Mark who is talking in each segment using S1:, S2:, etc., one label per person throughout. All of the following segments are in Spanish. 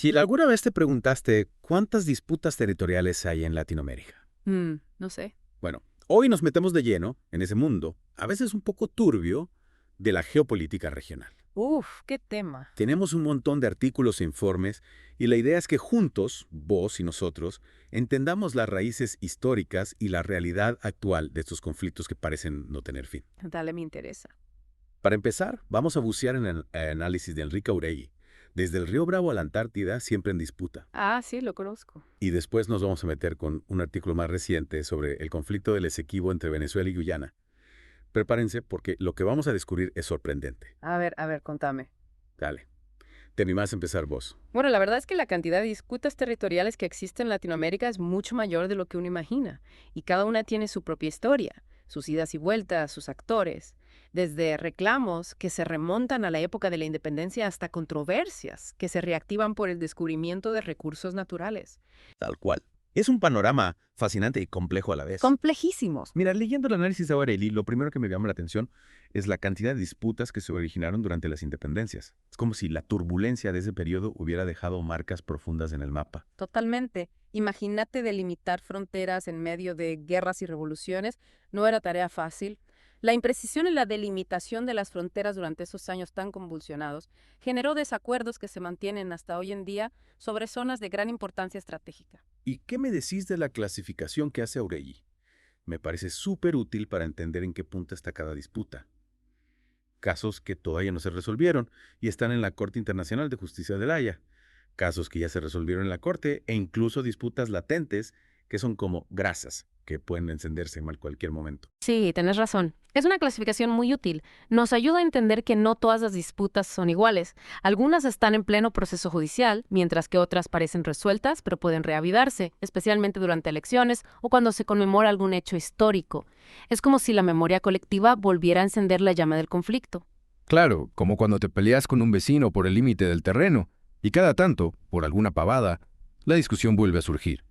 S1: Gil, ¿alguna vez te preguntaste cuántas disputas territoriales hay en Latinoamérica?
S2: No sé.
S1: Bueno, hoy nos metemos de lleno en ese mundo, a veces un poco turbio, de la geopolítica regional.
S2: Uf, qué tema.
S1: Tenemos un montón de artículos e informes y la idea es que juntos, vos y nosotros, entendamos las raíces históricas y la realidad actual de estos conflictos que parecen no tener fin.
S2: Dale, me interesa.
S1: Para empezar, vamos a bucear en el análisis de Enrique Auregui, desde el río Bravo a la Antártida, siempre en disputa.
S2: Ah, sí, lo conozco.
S1: Y después nos vamos a meter con un artículo más reciente sobre el conflicto del Esequibo entre Venezuela y Guyana. Prepárense porque lo que vamos a descubrir es sorprendente.
S2: A ver, contame.
S1: Dale, te animás a empezar vos.
S2: Bueno, la verdad es que la cantidad de disputas territoriales que existe en Latinoamérica es mucho mayor de lo que uno imagina, y cada una tiene su propia historia, sus idas y vueltas, sus actores, desde reclamos que se remontan a la época de la independencia hasta controversias que se reactivan por el descubrimiento de recursos naturales.
S3: Tal cual. Es un panorama fascinante y complejo a la vez.
S2: Complejísimos.
S3: Mira, leyendo el análisis de Aurelie, lo primero que me llama la atención es la cantidad de disputas que se originaron durante las independencias. Es como si la turbulencia de ese periodo hubiera dejado marcas profundas en el mapa.
S2: Totalmente. Imagínate delimitar fronteras en medio de guerras y revoluciones. No era tarea fácil. La imprecisión en la delimitación de las fronteras durante esos años tan convulsionados generó desacuerdos que se mantienen hasta hoy en día sobre zonas de gran importancia estratégica.
S1: ¿Y qué me decís de la clasificación que hace Auregui? Me parece súper útil para entender en qué punto está cada disputa. Casos que todavía no se resolvieron y están en la Corte Internacional de Justicia de La Haya. Casos que ya se resolvieron en la Corte e incluso disputas latentes que son como grasas que pueden encenderse en cualquier momento.
S2: Sí, tenés razón. Es una clasificación muy útil. Nos ayuda a entender que no todas las disputas son iguales. Algunas están en pleno proceso judicial, mientras que otras parecen resueltas, pero pueden reavivarse, especialmente durante elecciones o cuando se conmemora algún hecho histórico. Es como si la memoria colectiva volviera a encender la llama del conflicto.
S4: Claro, como cuando te peleas con un vecino por el límite del terreno, y cada tanto, por alguna pavada, la discusión vuelve a surgir.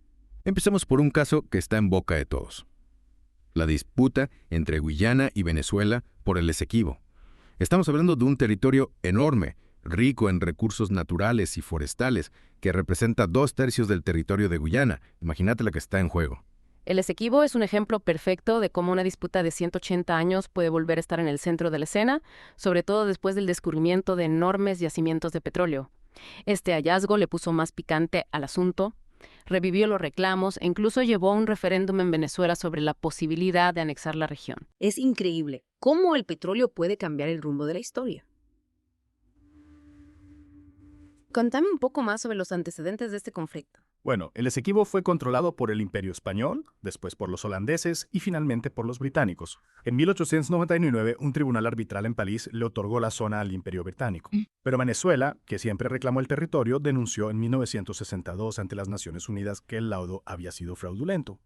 S4: Empecemos por un caso que está en boca de todos. La disputa entre Guyana y Venezuela por el Esequibo. Estamos hablando de un territorio enorme, rico en recursos naturales y forestales, que representa 2/3 del territorio de Guyana. Imagínate la que está en juego.
S2: El Esequibo es un ejemplo perfecto de cómo una disputa de 180 años puede volver a estar en el centro de la escena, sobre todo después del descubrimiento de enormes yacimientos de petróleo. Este hallazgo le puso más picante al asunto, revivió los reclamos e incluso llevó a un referéndum en Venezuela sobre la posibilidad de anexar la región. Es increíble cómo el petróleo puede cambiar el rumbo de la historia. Contame un poco más sobre los antecedentes de este conflicto.
S5: Bueno, el Esequibo fue controlado por el Imperio Español, después por los holandeses y finalmente por los británicos. En 1899, un tribunal arbitral en París le otorgó la zona al Imperio Británico. Pero Venezuela, que siempre reclamó el territorio, denunció en 1962 ante las Naciones Unidas que el laudo había sido fraudulento.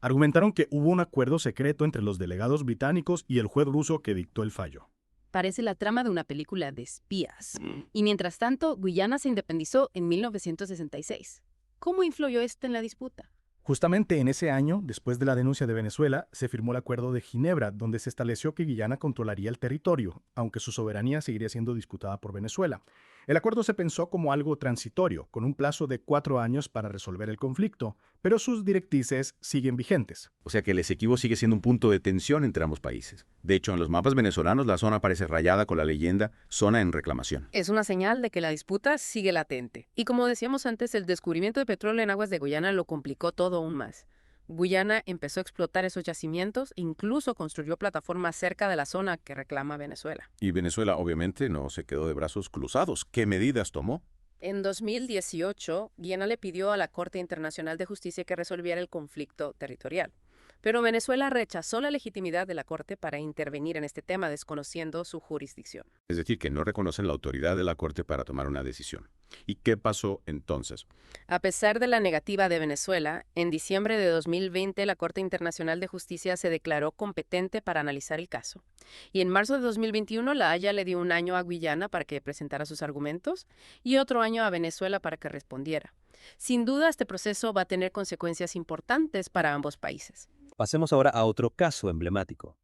S5: Argumentaron que hubo un acuerdo secreto entre los delegados británicos y el juez ruso que dictó el fallo.
S2: Parece la trama de una película de espías. Y mientras tanto, Guyana se independizó en 1966. ¿Cómo influyó esto en la disputa?
S5: Justamente en ese año, después de la denuncia de Venezuela, se firmó el Acuerdo de Ginebra, donde se estableció que Guyana controlaría el territorio, aunque su soberanía seguiría siendo disputada por Venezuela. El acuerdo se pensó como algo transitorio, con un plazo de 4 años para resolver el conflicto, pero sus directrices siguen vigentes.
S3: O sea que el Esequibo sigue siendo un punto de tensión entre ambos países. De hecho, en los mapas venezolanos la zona aparece rayada con la leyenda zona en reclamación.
S2: Es una señal de que la disputa sigue latente. Y como decíamos antes, el descubrimiento de petróleo en aguas de Guyana lo complicó todo aún más. Guyana empezó a explotar esos yacimientos e incluso construyó plataformas cerca de la zona que reclama Venezuela.
S1: Y Venezuela obviamente no se quedó de brazos cruzados. ¿Qué medidas tomó?
S2: En 2018, Guyana le pidió a la Corte Internacional de Justicia que resolviera el conflicto territorial. Pero Venezuela rechazó la legitimidad de la Corte para intervenir en este tema, desconociendo su jurisdicción.
S1: Es decir, que no reconocen la autoridad de la Corte para tomar una decisión. ¿Y qué pasó entonces?
S2: A pesar de la negativa de Venezuela, en diciembre de 2020 la Corte Internacional de Justicia se declaró competente para analizar el caso. Y en marzo de 2021 La Haya le dio un año a Guyana para que presentara sus argumentos y otro año a Venezuela para que respondiera. Sin duda, este proceso va a tener consecuencias importantes para ambos países.
S6: Pasemos ahora a otro caso emblemático,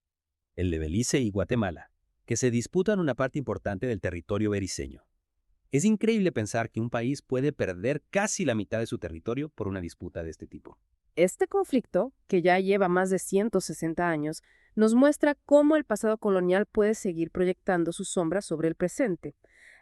S6: el de Belice y Guatemala, que se disputan una parte importante del territorio bericeño. Es increíble pensar que un país puede perder casi la mitad de su territorio por una disputa de este tipo.
S2: Este conflicto, que ya lleva más de 160 años, nos muestra cómo el pasado colonial puede seguir proyectando sus sombras sobre el presente.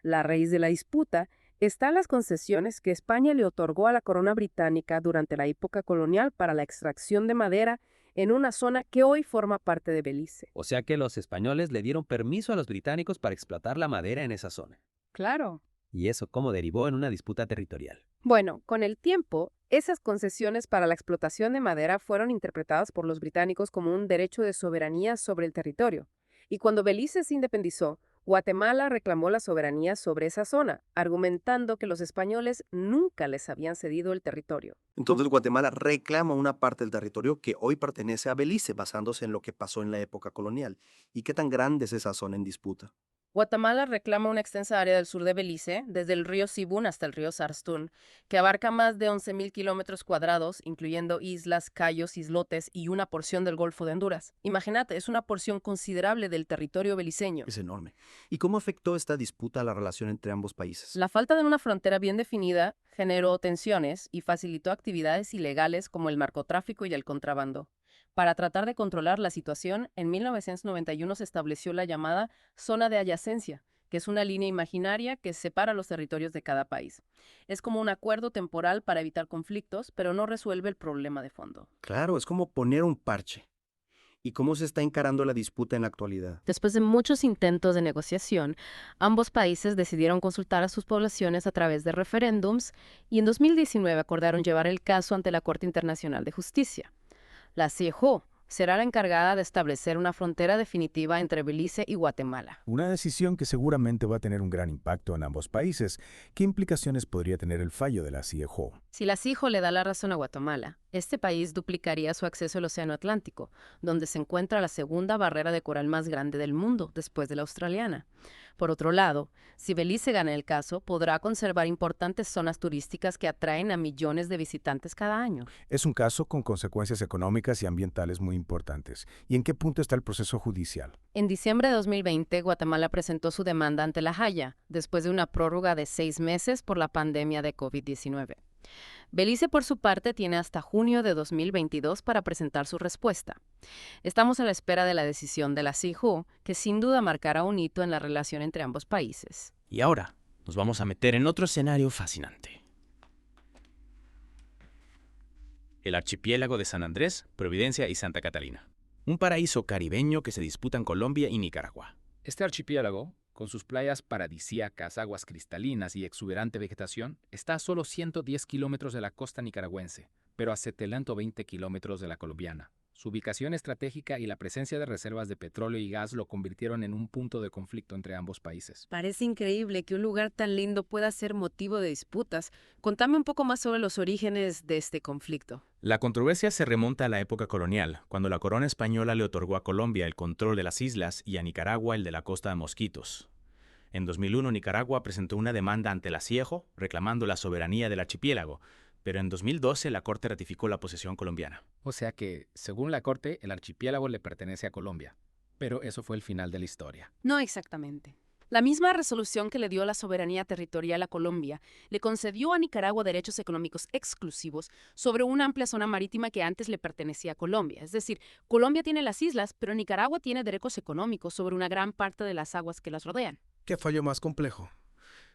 S2: La raíz de la disputa está en las concesiones que España le otorgó a la corona británica durante la época colonial para la extracción de madera en una zona que hoy forma parte de Belice.
S6: O sea que los españoles le dieron permiso a los británicos para explotar la madera en esa zona.
S2: Claro.
S6: Y eso como derivó en una disputa territorial.
S2: Bueno, con el tiempo, esas concesiones para la explotación de madera fueron interpretadas por los británicos como un derecho de soberanía sobre el territorio. Y cuando Belice se independizó, Guatemala reclamó la soberanía sobre esa zona, argumentando que los españoles nunca les habían cedido el territorio.
S7: Entonces Guatemala reclama una parte del territorio que hoy pertenece a Belice, basándose en lo que pasó en la época colonial. ¿Y qué tan grande es esa zona en disputa?
S2: Guatemala reclama una extensa área del sur de Belice, desde el río Sibún hasta el río Sarstún, que abarca más de 11.000 kilómetros cuadrados, incluyendo islas, cayos, islotes y una porción del Golfo de Honduras. Imagínate, es una porción considerable del territorio beliceño.
S7: Es enorme. ¿Y cómo afectó esta disputa a la relación entre ambos países?
S2: La falta de una frontera bien definida generó tensiones y facilitó actividades ilegales como el narcotráfico y el contrabando. Para tratar de controlar la situación, en 1991 se estableció la llamada Zona de Adyacencia, que es una línea imaginaria que separa los territorios de cada país. Es como un acuerdo temporal para evitar conflictos, pero no resuelve el problema de fondo.
S7: Claro, es como poner un parche. ¿Y cómo se está encarando la disputa en la actualidad?
S2: Después de muchos intentos de negociación, ambos países decidieron consultar a sus poblaciones a través de referéndums y en 2019 acordaron llevar el caso ante la Corte Internacional de Justicia. La CIEJO será la encargada de establecer una frontera definitiva entre Belice y Guatemala.
S5: Una decisión que seguramente va a tener un gran impacto en ambos países. ¿Qué implicaciones podría tener el fallo de la CIEJO?
S2: Si la CIEJO le da la razón a Guatemala, este país duplicaría su acceso al Océano Atlántico, donde se encuentra la segunda barrera de coral más grande del mundo, después de la australiana. Por otro lado, si Belice gana el caso, podrá conservar importantes zonas turísticas que atraen a millones de visitantes cada año.
S5: Es un caso con consecuencias económicas y ambientales muy importantes. ¿Y en qué punto está el proceso judicial?
S2: En diciembre de 2020, Guatemala presentó su demanda ante La Haya, después de una prórroga de 6 meses por la pandemia de COVID-19. Belice, por su parte, tiene hasta junio de 2022 para presentar su respuesta. Estamos a la espera de la decisión de la CIEJO, que sin duda marcará un hito en la relación entre ambos países.
S8: Y ahora nos vamos a meter en otro escenario fascinante. El archipiélago de San Andrés, Providencia y Santa Catalina. Un paraíso caribeño que se disputan Colombia y Nicaragua.
S9: Este archipiélago, con sus playas paradisíacas, aguas cristalinas y exuberante vegetación, está a solo 110 kilómetros de la costa nicaragüense, pero a 720 kilómetros de la colombiana. Su ubicación estratégica y la presencia de reservas de petróleo y gas lo convirtieron en un punto de conflicto entre ambos países.
S2: Parece increíble que un lugar tan lindo pueda ser motivo de disputas. Contame un poco más sobre los orígenes de este conflicto.
S8: La controversia se remonta a la época colonial, cuando la corona española le otorgó a Colombia el control de las islas y a Nicaragua el de la costa de Mosquitos. En 2001, Nicaragua presentó una demanda ante la CIEJO reclamando la soberanía del archipiélago, pero en 2012 la Corte ratificó la posesión colombiana.
S9: O sea que, según la Corte, el archipiélago le pertenece a Colombia. Pero eso fue el final de la historia.
S2: No exactamente. La misma resolución que le dio la soberanía territorial a Colombia le concedió a Nicaragua derechos económicos exclusivos sobre una amplia zona marítima que antes le pertenecía a Colombia. Es decir, Colombia tiene las islas, pero Nicaragua tiene derechos económicos sobre una gran parte de las aguas que las rodean.
S10: ¿Qué fallo más complejo?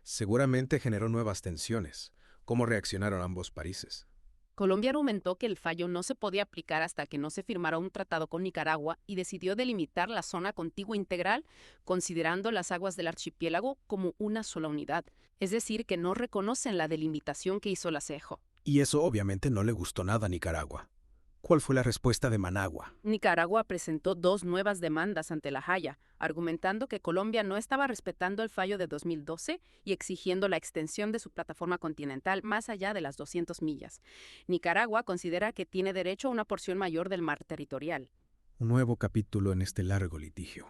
S10: Seguramente generó nuevas tensiones. ¿Cómo reaccionaron ambos países?
S2: Colombia argumentó que el fallo no se podía aplicar hasta que no se firmara un tratado con Nicaragua y decidió delimitar la zona contigua integral, considerando las aguas del archipiélago como una sola unidad. Es decir, que no reconocen la delimitación que hizo la CIEJO.
S10: Y eso obviamente no le gustó nada a Nicaragua. ¿Cuál fue la respuesta de Managua?
S2: Nicaragua presentó 2 nuevas demandas ante La Haya, argumentando que Colombia no estaba respetando el fallo de 2012 y exigiendo la extensión de su plataforma continental más allá de las 200 millas. Nicaragua considera que tiene derecho a una porción mayor del mar territorial.
S10: Un nuevo capítulo en este largo litigio.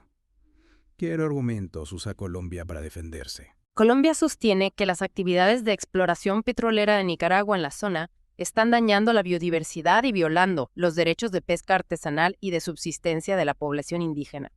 S10: ¿Qué argumentos usa Colombia para defenderse?
S2: Colombia sostiene que las actividades de exploración petrolera de Nicaragua en la zona están dañando la biodiversidad y violando los derechos de pesca artesanal y de subsistencia de la población indígena.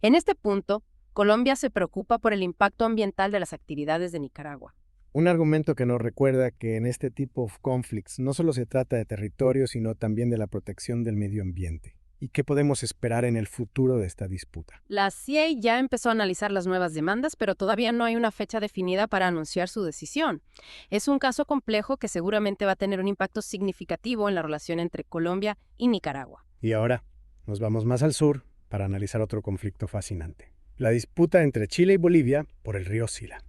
S2: En este punto, Colombia se preocupa por el impacto ambiental de las actividades de Nicaragua.
S11: Un argumento que nos recuerda que en este tipo of conflicts no solo se trata de territorio, sino también de la protección del medio ambiente. ¿Y qué podemos esperar en el futuro de esta disputa?
S2: La CIA ya empezó a analizar las nuevas demandas, pero todavía no hay una fecha definida para anunciar su decisión. Es un caso complejo que seguramente va a tener un impacto significativo en la relación entre Colombia y Nicaragua.
S11: Y ahora nos vamos más al sur para analizar otro conflicto fascinante. La disputa entre Chile y Bolivia por el río Sila.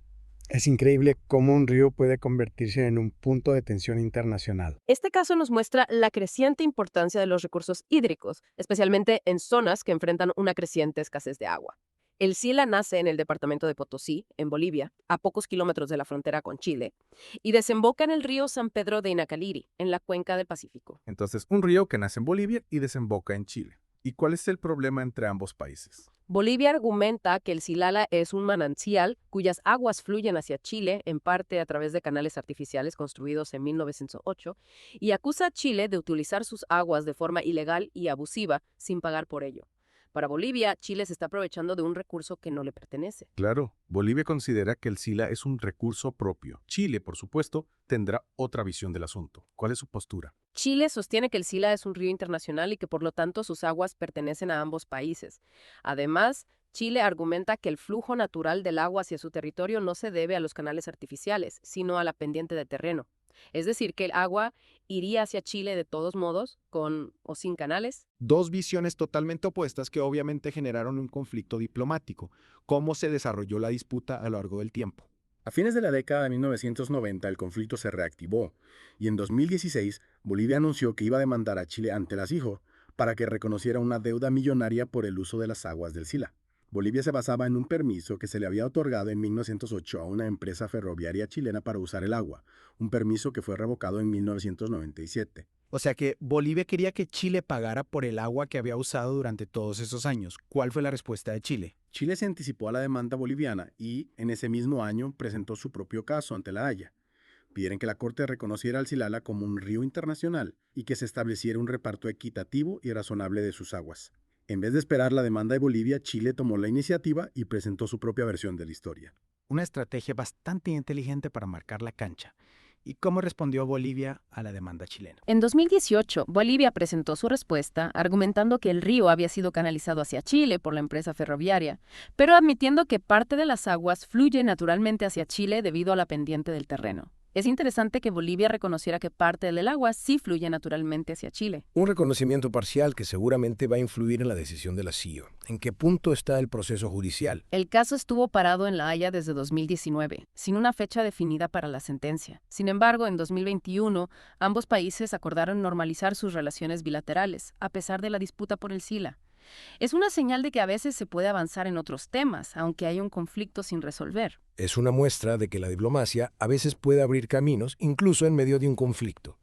S11: Es increíble cómo un río puede convertirse en un punto de tensión internacional.
S2: Este caso nos muestra la creciente importancia de los recursos hídricos, especialmente en zonas que enfrentan una creciente escasez de agua. El Sila nace en el departamento de Potosí, en Bolivia, a pocos kilómetros de la frontera con Chile, y desemboca en el río San Pedro de Inacaliri, en la cuenca del Pacífico.
S3: Entonces, un río que nace en Bolivia y desemboca en Chile. ¿Y cuál es el problema entre ambos países?
S2: Bolivia argumenta que el Silala es un manantial cuyas aguas fluyen hacia Chile, en parte a través de canales artificiales construidos en 1908, y acusa a Chile de utilizar sus aguas de forma ilegal y abusiva sin pagar por ello. Para Bolivia, Chile se está aprovechando de un recurso que no le pertenece.
S3: Claro, Bolivia considera que el Sila es un recurso propio. Chile, por supuesto, tendrá otra visión del asunto. ¿Cuál es su postura?
S2: Chile sostiene que el Sila es un río internacional y que por lo tanto sus aguas pertenecen a ambos países. Además, Chile argumenta que el flujo natural del agua hacia su territorio no se debe a los canales artificiales, sino a la pendiente de terreno. Es decir, que el agua iría hacia Chile de todos modos, con o sin canales.
S12: Dos visiones totalmente opuestas que obviamente generaron un conflicto diplomático. ¿Cómo se desarrolló la disputa a lo largo del tiempo?
S1: A fines de la década de 1990 el conflicto se reactivó y en 2016 Bolivia anunció que iba a demandar a Chile ante la CIJO para que reconociera una deuda millonaria por el uso de las aguas del Sila. Bolivia se basaba en un permiso que se le había otorgado en 1908 a una empresa ferroviaria chilena para usar el agua, un permiso que fue revocado en 1997.
S12: O sea que Bolivia quería que Chile pagara por el agua que había usado durante todos esos años. ¿Cuál fue la respuesta de Chile?
S1: Chile se anticipó a la demanda boliviana y, en ese mismo año, presentó su propio caso ante la Haya. Pidieron que la Corte reconociera al Silala como un río internacional y que se estableciera un reparto equitativo y razonable de sus aguas. En vez de esperar la demanda de Bolivia, Chile tomó la iniciativa y presentó su propia versión de la historia.
S12: Una estrategia bastante inteligente para marcar la cancha. ¿Y cómo respondió Bolivia a la demanda chilena?
S2: En 2018, Bolivia presentó su respuesta argumentando que el río había sido canalizado hacia Chile por la empresa ferroviaria, pero admitiendo que parte de las aguas fluye naturalmente hacia Chile debido a la pendiente del terreno. Es interesante que Bolivia reconociera que parte del agua sí fluye naturalmente hacia Chile.
S10: Un reconocimiento parcial que seguramente va a influir en la decisión de la CIO. ¿En qué punto está el proceso judicial?
S2: El caso estuvo parado en La Haya desde 2019, sin una fecha definida para la sentencia. Sin embargo, en 2021, ambos países acordaron normalizar sus relaciones bilaterales, a pesar de la disputa por el Sila. Es una señal de que a veces se puede avanzar en otros temas, aunque hay un conflicto sin resolver.
S10: Es una muestra de que la diplomacia a veces puede abrir caminos, incluso en medio de un conflicto.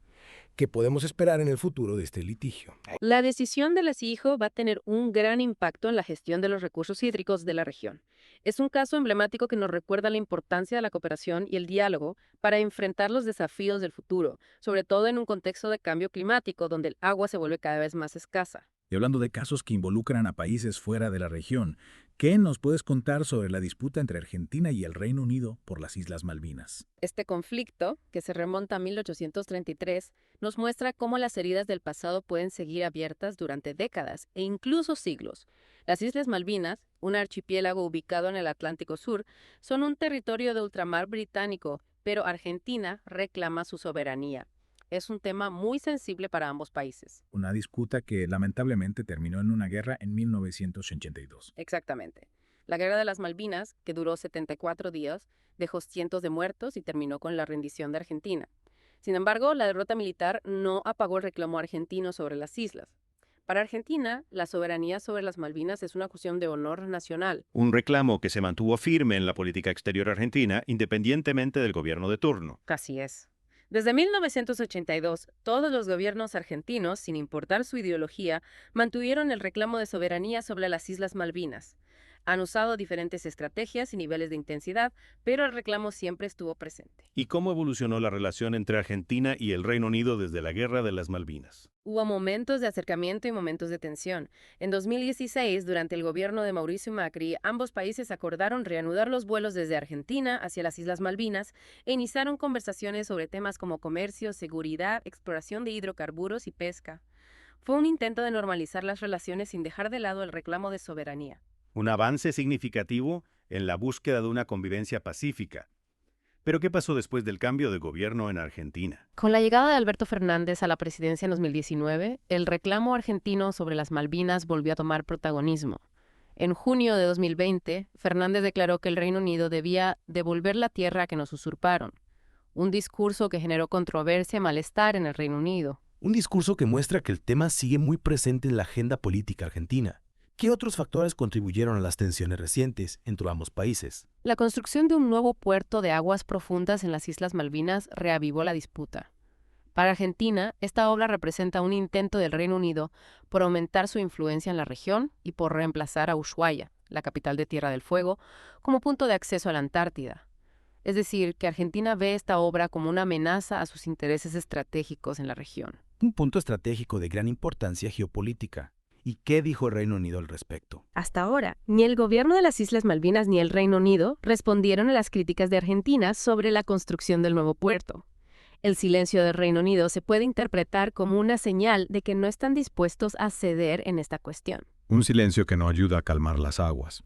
S10: ¿Qué podemos esperar en el futuro de este litigio?
S2: La decisión de la CIJO va a tener un gran impacto en la gestión de los recursos hídricos de la región. Es un caso emblemático que nos recuerda la importancia de la cooperación y el diálogo para enfrentar los desafíos del futuro, sobre todo en un contexto de cambio climático donde el agua se vuelve cada vez más escasa.
S13: Y hablando de casos que involucran a países fuera de la región, ¿qué nos puedes contar sobre la disputa entre Argentina y el Reino Unido por las Islas Malvinas?
S2: Este conflicto, que se remonta a 1833, nos muestra cómo las heridas del pasado pueden seguir abiertas durante décadas e incluso siglos. Las Islas Malvinas, un archipiélago ubicado en el Atlántico Sur, son un territorio de ultramar británico, pero Argentina reclama su soberanía. Es un tema muy sensible para ambos países.
S13: Una disputa que lamentablemente terminó en una guerra en 1982.
S2: Exactamente. La Guerra de las Malvinas, que duró 74 días, dejó cientos de muertos y terminó con la rendición de Argentina. Sin embargo, la derrota militar no apagó el reclamo argentino sobre las islas. Para Argentina, la soberanía sobre las Malvinas es una cuestión de honor nacional.
S14: Un reclamo que se mantuvo firme en la política exterior argentina, independientemente del gobierno de turno.
S2: Así es. Desde 1982, todos los gobiernos argentinos, sin importar su ideología, mantuvieron el reclamo de soberanía sobre las Islas Malvinas. Han usado diferentes estrategias y niveles de intensidad, pero el reclamo siempre estuvo presente.
S14: ¿Y cómo evolucionó la relación entre Argentina y el Reino Unido desde la Guerra de las Malvinas?
S2: Hubo momentos de acercamiento y momentos de tensión. En 2016, durante el gobierno de Mauricio Macri, ambos países acordaron reanudar los vuelos desde Argentina hacia las Islas Malvinas e iniciaron conversaciones sobre temas como comercio, seguridad, exploración de hidrocarburos y pesca. Fue un intento de normalizar las relaciones sin dejar de lado el reclamo de soberanía.
S14: Un avance significativo en la búsqueda de una convivencia pacífica. ¿Pero qué pasó después del cambio de gobierno en Argentina?
S2: Con la llegada de Alberto Fernández a la presidencia en 2019, el reclamo argentino sobre las Malvinas volvió a tomar protagonismo. En junio de 2020, Fernández declaró que el Reino Unido debía devolver la tierra que nos usurparon, un discurso que generó controversia y malestar en el Reino Unido.
S15: Un discurso que muestra que el tema sigue muy presente en la agenda política argentina. ¿Qué otros factores contribuyeron a las tensiones recientes entre ambos países?
S2: La construcción de un nuevo puerto de aguas profundas en las Islas Malvinas reavivó la disputa. Para Argentina, esta obra representa un intento del Reino Unido por aumentar su influencia en la región y por reemplazar a Ushuaia, la capital de Tierra del Fuego, como punto de acceso a la Antártida. Es decir, que Argentina ve esta obra como una amenaza a sus intereses estratégicos en la región.
S15: Un punto estratégico de gran importancia geopolítica. ¿Y qué dijo el Reino Unido al respecto?
S2: Hasta ahora, ni el gobierno de las Islas Malvinas ni el Reino Unido respondieron a las críticas de Argentina sobre la construcción del nuevo puerto. El silencio del Reino Unido se puede interpretar como una señal de que no están dispuestos a ceder en esta cuestión.
S3: Un silencio que no ayuda a calmar las aguas.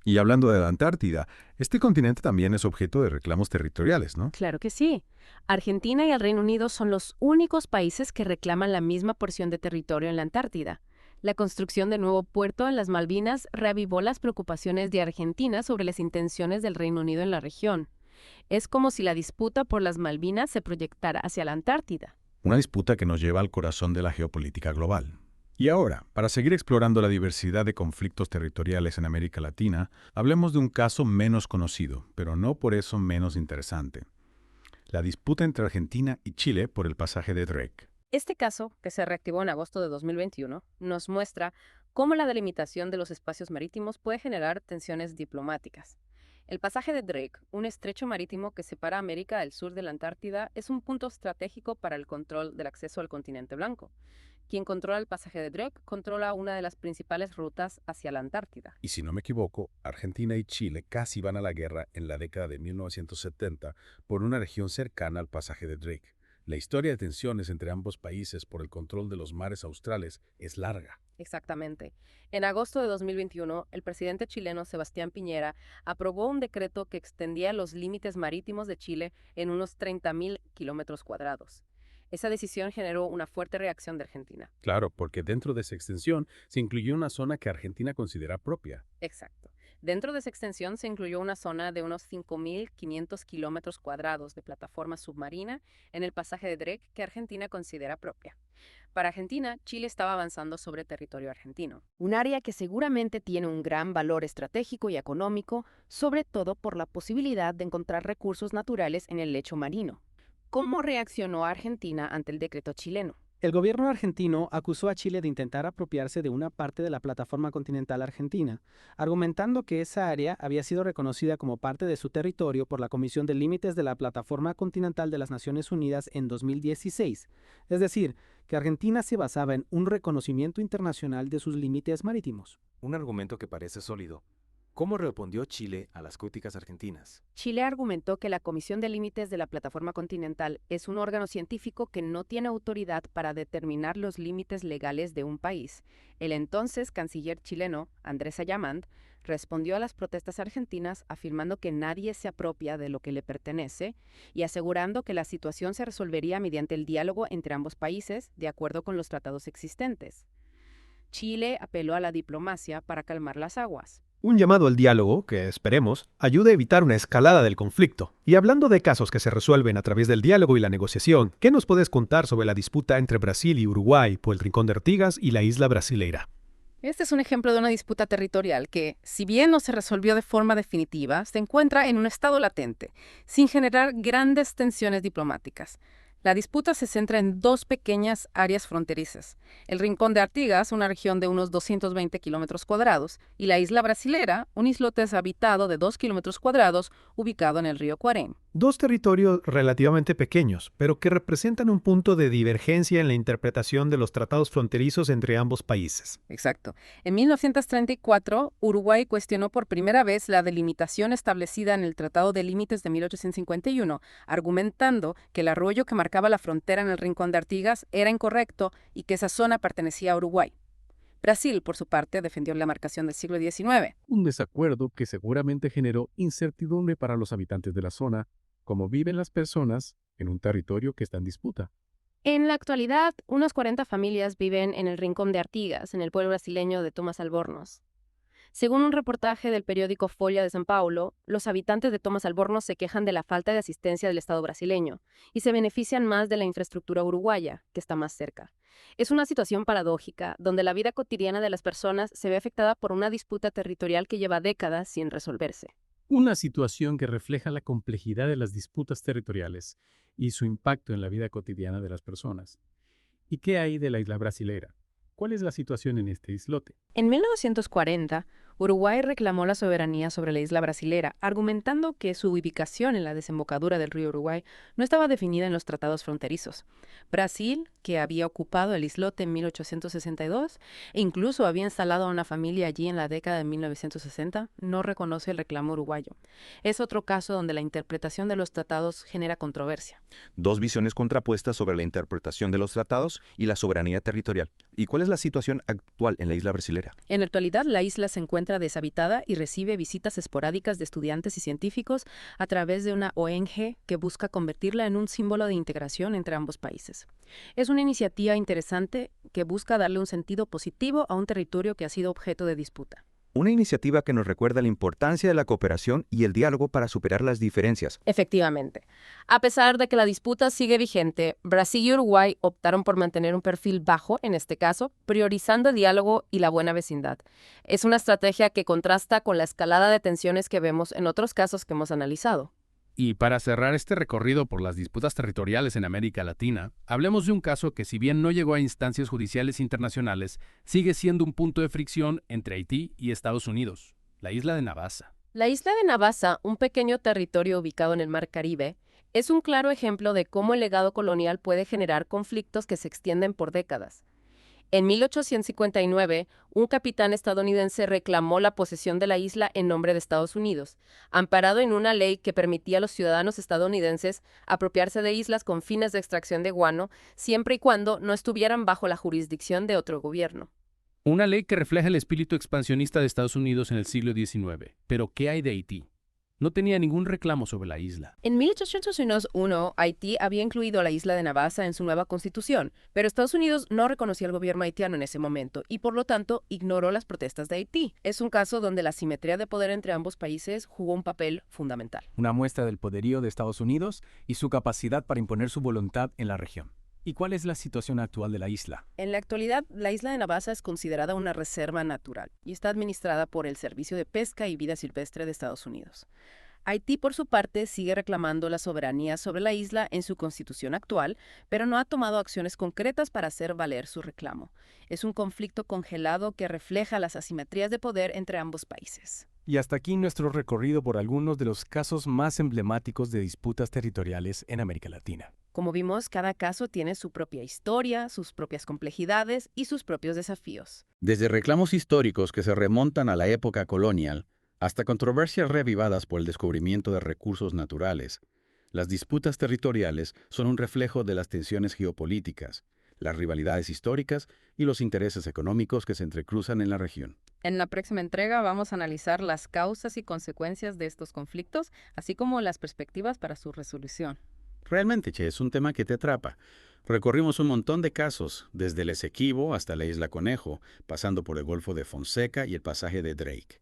S3: Y hablando de la Antártida, este continente también es objeto de reclamos territoriales, ¿no?
S2: Claro que sí. Argentina y el Reino Unido son los únicos países que reclaman la misma porción de territorio en la Antártida. La construcción del nuevo puerto en las Malvinas reavivó las preocupaciones de Argentina sobre las intenciones del Reino Unido en la región. Es como si la disputa por las Malvinas se proyectara hacia la Antártida.
S3: Una disputa que nos lleva al corazón de la geopolítica global. Y ahora, para seguir explorando la diversidad de conflictos territoriales en América Latina, hablemos de un caso menos conocido, pero no por eso menos interesante. La disputa entre Argentina y Chile por el pasaje de Drake.
S2: Este caso, que se reactivó en agosto de 2021, nos muestra cómo la delimitación de los espacios marítimos puede generar tensiones diplomáticas. El pasaje de Drake, un estrecho marítimo que separa América del sur de la Antártida, es un punto estratégico para el control del acceso al continente blanco. Quien controla el pasaje de Drake controla una de las principales rutas hacia la Antártida.
S1: Y si no me equivoco, Argentina y Chile casi van a la guerra en la década de 1970 por una región cercana al pasaje de Drake. La historia de tensiones entre ambos países por el control de los mares australes es larga.
S2: Exactamente. En agosto de 2021, el presidente chileno Sebastián Piñera aprobó un decreto que extendía los límites marítimos de Chile en unos 30.000 kilómetros cuadrados. Esa decisión generó una fuerte reacción de Argentina.
S1: Claro, porque dentro de esa extensión se incluyó una zona que Argentina considera propia.
S2: Exacto. Dentro de esa extensión se incluyó una zona de unos 5.500 kilómetros cuadrados de plataforma submarina en el pasaje de Drake que Argentina considera propia. Para Argentina, Chile estaba avanzando sobre territorio argentino, un área que seguramente tiene un gran valor estratégico y económico, sobre todo por la posibilidad de encontrar recursos naturales en el lecho marino. ¿Cómo reaccionó Argentina ante el decreto chileno?
S16: El gobierno argentino acusó a Chile de intentar apropiarse de una parte de la plataforma continental argentina, argumentando que esa área había sido reconocida como parte de su territorio por la Comisión de Límites de la Plataforma Continental de las Naciones Unidas en 2016, es decir, que Argentina se basaba en un reconocimiento internacional de sus límites marítimos.
S17: Un argumento que parece sólido. ¿Cómo respondió Chile a las críticas argentinas?
S2: Chile argumentó que la Comisión de Límites de la Plataforma Continental es un órgano científico que no tiene autoridad para determinar los límites legales de un país. El entonces canciller chileno, Andrés Ayamand, respondió a las protestas argentinas afirmando que nadie se apropia de lo que le pertenece y asegurando que la situación se resolvería mediante el diálogo entre ambos países, de acuerdo con los tratados existentes. Chile apeló a la diplomacia para calmar las aguas.
S18: Un llamado al diálogo que, esperemos, ayude a evitar una escalada del conflicto. Y hablando de casos que se resuelven a través del diálogo y la negociación, ¿qué nos puedes contar sobre la disputa entre Brasil y Uruguay por el Rincón de Artigas y la isla Brasileira?
S2: Este es un ejemplo de una disputa territorial que, si bien no se resolvió de forma definitiva, se encuentra en un estado latente, sin generar grandes tensiones diplomáticas. La disputa se centra en dos pequeñas áreas fronterizas: el Rincón de Artigas, una región de unos 220 kilómetros cuadrados, y la isla Brasilera, un islote deshabitado de 2 kilómetros cuadrados ubicado en el río Cuarén.
S18: Dos territorios relativamente pequeños, pero que representan un punto de divergencia en la interpretación de los tratados fronterizos entre ambos países.
S2: Exacto. En 1934, Uruguay cuestionó por primera vez la delimitación establecida en el Tratado de Límites de 1851, argumentando que el arroyo que marcaba la frontera en el Rincón de Artigas era incorrecto y que esa zona pertenecía a Uruguay. Brasil, por su parte, defendió la marcación del siglo XIX.
S19: Un desacuerdo que seguramente generó incertidumbre para los habitantes de la zona, como viven las personas en un territorio que está en disputa.
S2: En la actualidad, unas 40 familias viven en el Rincón de Artigas, en el pueblo brasileño de Tomás Albornoz. Según un reportaje del periódico Folha de São Paulo, los habitantes de Tomás Albornoz se quejan de la falta de asistencia del Estado brasileño y se benefician más de la infraestructura uruguaya, que está más cerca. Es una situación paradójica, donde la vida cotidiana de las personas se ve afectada por una disputa territorial que lleva décadas sin resolverse.
S19: Una situación que refleja la complejidad de las disputas territoriales y su impacto en la vida cotidiana de las personas. ¿Y qué hay de la isla brasilera? ¿Cuál es la situación en este islote?
S2: En 1940, Uruguay reclamó la soberanía sobre la isla Brasilera, argumentando que su ubicación en la desembocadura del río Uruguay no estaba definida en los tratados fronterizos. Brasil, que había ocupado el islote en 1862 e incluso había instalado a una familia allí en la década de 1960, no reconoce el reclamo uruguayo. Es otro caso donde la interpretación de los tratados genera controversia.
S20: Dos visiones contrapuestas sobre la interpretación de los tratados y la soberanía territorial. ¿Y cuál es la situación actual en la isla brasilera?
S2: En la actualidad, la isla se encuentra deshabitada y recibe visitas esporádicas de estudiantes y científicos a través de una ONG que busca convertirla en un símbolo de integración entre ambos países. Es una iniciativa interesante que busca darle un sentido positivo a un territorio que ha sido objeto de disputa.
S20: Una iniciativa que nos recuerda la importancia de la cooperación y el diálogo para superar las diferencias.
S2: Efectivamente. A pesar de que la disputa sigue vigente, Brasil y Uruguay optaron por mantener un perfil bajo, en este caso, priorizando el diálogo y la buena vecindad. Es una estrategia que contrasta con la escalada de tensiones que vemos en otros casos que hemos analizado.
S9: Y para cerrar este recorrido por las disputas territoriales en América Latina, hablemos de un caso que, si bien no llegó a instancias judiciales internacionales, sigue siendo un punto de fricción entre Haití y Estados Unidos, la isla de Navassa.
S2: La isla de Navassa, un pequeño territorio ubicado en el Mar Caribe, es un claro ejemplo de cómo el legado colonial puede generar conflictos que se extienden por décadas. En 1859, un capitán estadounidense reclamó la posesión de la isla en nombre de Estados Unidos, amparado en una ley que permitía a los ciudadanos estadounidenses apropiarse de islas con fines de extracción de guano, siempre y cuando no estuvieran bajo la jurisdicción de otro gobierno.
S9: Una ley que refleja el espíritu expansionista de Estados Unidos en el siglo XIX. Pero, ¿qué hay de Haití? No tenía ningún reclamo sobre la isla.
S2: En 1801, Haití había incluido a la isla de Navassa en su nueva constitución, pero Estados Unidos no reconocía al gobierno haitiano en ese momento y, por lo tanto, ignoró las protestas de Haití. Es un caso donde la simetría de poder entre ambos países jugó un papel fundamental.
S17: Una muestra del poderío de Estados Unidos y su capacidad para imponer su voluntad en la región. ¿Y cuál es la situación actual de la isla?
S2: En la actualidad, la isla de Navassa es considerada una reserva natural y está administrada por el Servicio de Pesca y Vida Silvestre de Estados Unidos. Haití, por su parte, sigue reclamando la soberanía sobre la isla en su constitución actual, pero no ha tomado acciones concretas para hacer valer su reclamo. Es un conflicto congelado que refleja las asimetrías de poder entre ambos países.
S17: Y hasta aquí nuestro recorrido por algunos de los casos más emblemáticos de disputas territoriales en América Latina.
S2: Como vimos, cada caso tiene su propia historia, sus propias complejidades y sus propios desafíos.
S1: Desde reclamos históricos que se remontan a la época colonial, hasta controversias reavivadas por el descubrimiento de recursos naturales, las disputas territoriales son un reflejo de las tensiones geopolíticas, las rivalidades históricas y los intereses económicos que se entrecruzan en la región.
S2: En la próxima entrega vamos a analizar las causas y consecuencias de estos conflictos, así como las perspectivas para su resolución.
S1: Realmente, Che, es un tema que te atrapa. Recorrimos un montón de casos, desde el Esequibo hasta la Isla Conejo, pasando por el Golfo de Fonseca y el pasaje de Drake.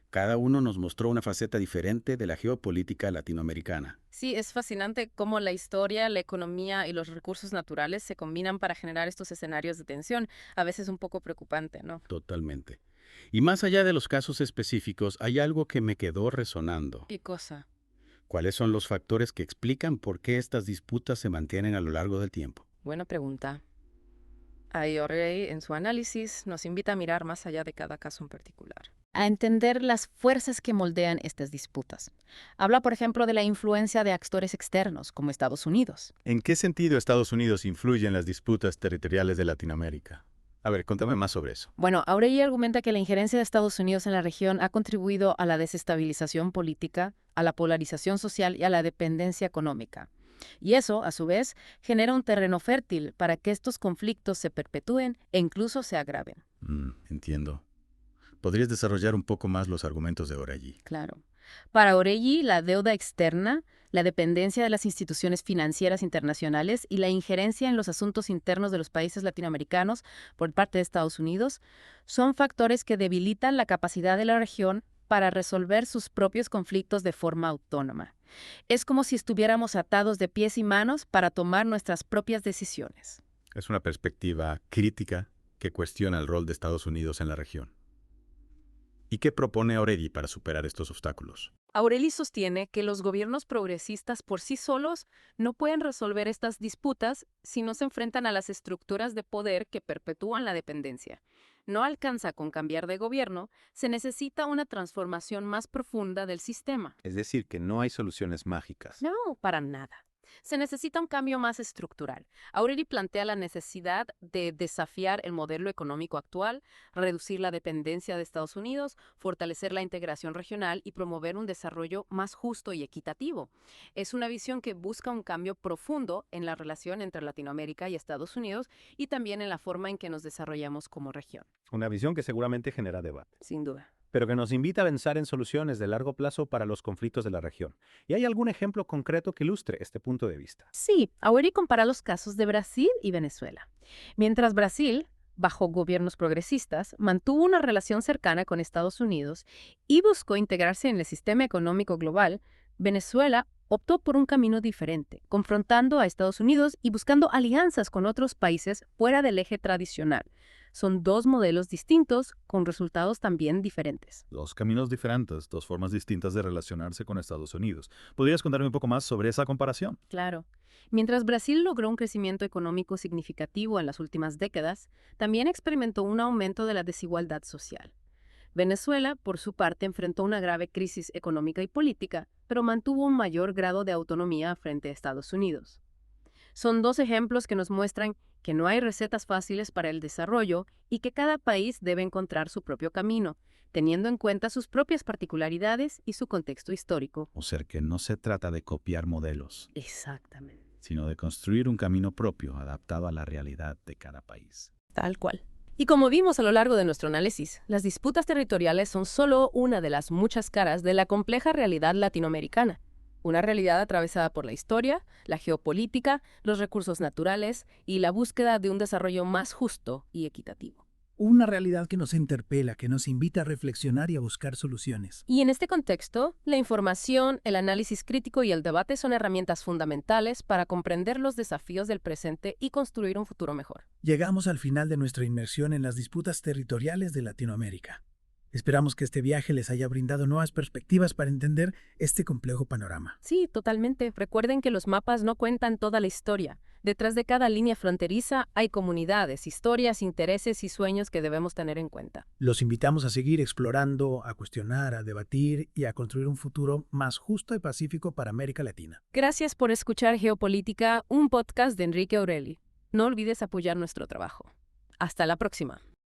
S1: Cada uno nos mostró una faceta diferente de la geopolítica latinoamericana.
S2: Sí, es fascinante cómo la historia, la economía y los recursos naturales se combinan para generar estos escenarios de tensión, a veces un poco preocupante, ¿no?
S1: Totalmente. Y más allá de los casos específicos, hay algo que me quedó resonando.
S2: ¿Qué cosa?
S1: ¿Cuáles son los factores que explican por qué estas disputas se mantienen a lo largo del tiempo?
S2: Buena pregunta. Ahí O'Reilly, en su análisis, nos invita a mirar más allá de cada caso en particular, a entender las fuerzas que moldean estas disputas. Habla, por ejemplo, de la influencia de actores externos, como Estados Unidos.
S14: ¿En qué sentido Estados Unidos influye en las disputas territoriales de Latinoamérica? A ver, contame más sobre eso.
S2: Bueno, O'Reilly argumenta que la injerencia de Estados Unidos en la región ha contribuido a la desestabilización política, a la polarización social y a la dependencia económica. Y eso, a su vez, genera un terreno fértil para que estos conflictos se perpetúen e incluso se agraven.
S14: Entiendo. ¿Podrías desarrollar un poco más los argumentos de O'Reilly?
S2: Claro. Para O'Reilly, la deuda externa, la dependencia de las instituciones financieras internacionales y la injerencia en los asuntos internos de los países latinoamericanos por parte de Estados Unidos son factores que debilitan la capacidad de la región para resolver sus propios conflictos de forma autónoma. Es como si estuviéramos atados de pies y manos para tomar nuestras propias decisiones.
S14: Es una perspectiva crítica que cuestiona el rol de Estados Unidos en la región. ¿Y qué propone O'Reilly para superar estos obstáculos?
S2: O'Reilly sostiene que los gobiernos progresistas por sí solos no pueden resolver estas disputas si no se enfrentan a las estructuras de poder que perpetúan la dependencia. No alcanza con cambiar de gobierno, se necesita una transformación más profunda del sistema.
S14: Es decir, que no hay soluciones mágicas.
S2: No, para nada. Se necesita un cambio más estructural. O'Reilly plantea la necesidad de desafiar el modelo económico actual, reducir la dependencia de Estados Unidos, fortalecer la integración regional y promover un desarrollo más justo y equitativo. Es una visión que busca un cambio profundo en la relación entre Latinoamérica y Estados Unidos y también en la forma en que nos desarrollamos como región.
S14: Una visión que seguramente genera debate.
S2: Sin duda.
S6: Pero que nos invita a pensar en soluciones de largo plazo para los conflictos de la región. ¿Y hay algún ejemplo concreto que ilustre este punto de vista?
S2: Sí, O'Reilly compara los casos de Brasil y Venezuela. Mientras Brasil, bajo gobiernos progresistas, mantuvo una relación cercana con Estados Unidos y buscó integrarse en el sistema económico global, Venezuela optó por un camino diferente, confrontando a Estados Unidos y buscando alianzas con otros países fuera del eje tradicional. Son dos modelos distintos con resultados también diferentes.
S13: Dos caminos diferentes, dos formas distintas de relacionarse con Estados Unidos. ¿Podrías contarme un poco más sobre esa comparación?
S2: Claro. Mientras Brasil logró un crecimiento económico significativo en las últimas décadas, también experimentó un aumento de la desigualdad social. Venezuela, por su parte, enfrentó una grave crisis económica y política, pero mantuvo un mayor grado de autonomía frente a Estados Unidos. Son dos ejemplos que nos muestran que no hay recetas fáciles para el desarrollo y que cada país debe encontrar su propio camino, teniendo en cuenta sus propias particularidades y su contexto histórico.
S13: O sea que no se trata de copiar modelos,
S2: Exactamente.
S13: sino de construir un camino propio adaptado a la realidad de cada país.
S2: Tal cual. Y como vimos a lo largo de nuestro análisis, las disputas territoriales son solo una de las muchas caras de la compleja realidad latinoamericana. Una realidad atravesada por la historia, la geopolítica, los recursos naturales y la búsqueda de un desarrollo más justo y equitativo.
S13: Una realidad que nos interpela, que nos invita a reflexionar y a buscar soluciones.
S2: Y en este contexto, la información, el análisis crítico y el debate son herramientas fundamentales para comprender los desafíos del presente y construir un futuro mejor.
S13: Llegamos al final de nuestra inmersión en las disputas territoriales de Latinoamérica. Esperamos que este viaje les haya brindado nuevas perspectivas para entender este complejo panorama.
S2: Sí, totalmente. Recuerden que los mapas no cuentan toda la historia. Detrás de cada línea fronteriza hay comunidades, historias, intereses y sueños que debemos tener en cuenta.
S13: Los invitamos a seguir explorando, a cuestionar, a debatir y a construir un futuro más justo y pacífico para América Latina.
S2: Gracias por escuchar Geopolítica, un podcast de Enrique O'Reilly. No olvides apoyar nuestro trabajo. Hasta la próxima.